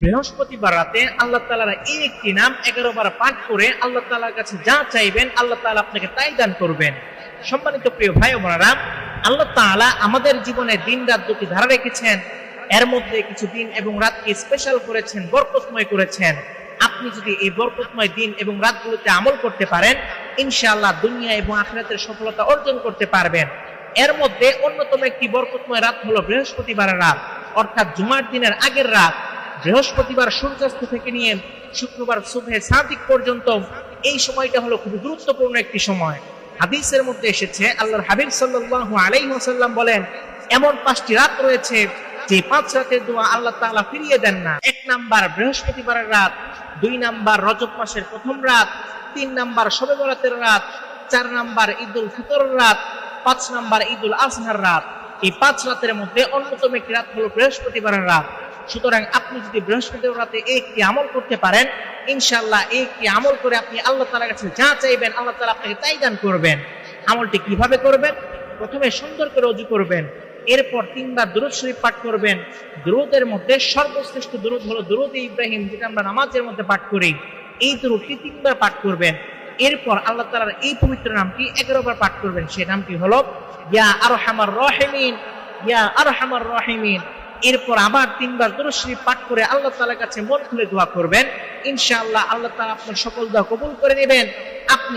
বৃহস্পতিবার রাতে আল্লাহ তাআলার এই একটি নাম 11 বার পাঠ করে আল্লাহ তাআলার কাছে যা চাইবেন আল্লাহ তাআলা আপনাকে তাই দান করবেন। সম্মানিত প্রিয় ভাই ও বোনেরা, আল্লাহ তাআলা আমাদের জীবনে দিন রাত দুটি ধারা রেখেছেন, এর মধ্যে কিছু দিন এবং রাতকে স্পেশাল করেছেন, বরকতময় করেছেন। আপনি যদি এই বরকতময় দিন এবং রাতগুলোতে আমল করতে পারেন, ইনশাআল্লাহ দুনিয়া এবং আখিরাতের সফলতা অর্জন করতে পারবেন। এর মধ্যে অন্যতম একটি বরকতময় রাত হলো বৃহস্পতিবারের রাত, অর্থাৎ জুমার দিনের আগের রাত। বৃহস্পতিবার সূর্যাস্ত থেকে নিয়ে শুক্রবার সুবহে সাদিক পর্যন্ত এই সময়টা হলো খুব গুরুত্বপূর্ণ একটি সময়। হাদিসের মধ্যে এসেছে, আল্লাহর হাবিব সাল্লাল্লাহু আলাইহি ওয়াসাল্লাম বলেন, এমন 5টি রাত রয়েছে যে 5 রাতের দোয়া আল্লাহ তাআলা ফিরিয়ে দেন না। 1 নাম্বার বৃহস্পতিবারের রাত, 2 নাম্বার রজব মাসের প্রথম রাত, 3 নাম্বার শবে বরাতের রাত, 4 নাম্বার ঈদুল ফিতরের রাত, 5 নাম্বার ঈদুল আজহার রাত। এই 5 রাতের মধ্যে অন্যতম একটি রাত হলো বৃহস্পতিবারের রাত। সুতরাং আপনি যদি বৃহস্পতিবার রাতে একটি আমল করতে পারেন, ইনশাআল্লাহ একটি আমল করে আপনি আল্লাহ তাআলার কাছে যা চাইবেন আল্লাহ তাআলা আপনাকে তাই দান করবেন। আমলটি কিভাবে করবেন? প্রথমে সুন্দর করে ওযু করবেন, এরপর 3 বার দুরূদ শরীফ পাঠ করবেন। দুরূদের মধ্যে সর্বশ্রেষ্ঠ দুরূদ হলো দুরূদে ইব্রাহিম, যেটা আমরা নামাজের মধ্যে পাঠ করি। এই দুরূদটি 3 বার পাঠ করবেন। এরপর আল্লাহ তাআলার এই পবিত্র নামটি 11 বার পাঠ করবেন। সেই নামটি হলো ইয়া আরহামার রাহিমিন, ইয়া আরহামার রাহিমিন। এরপর আবার 3 বার দুরূদ শরীফ পাঠ করে আল্লাহ তাআলার কাছে মন খুলে দোয়া করবেন। ইনশাআল্লাহ আল্লাহ তাআলা আপনার সকল দোয়া কবুল করে নেবেন। আপনি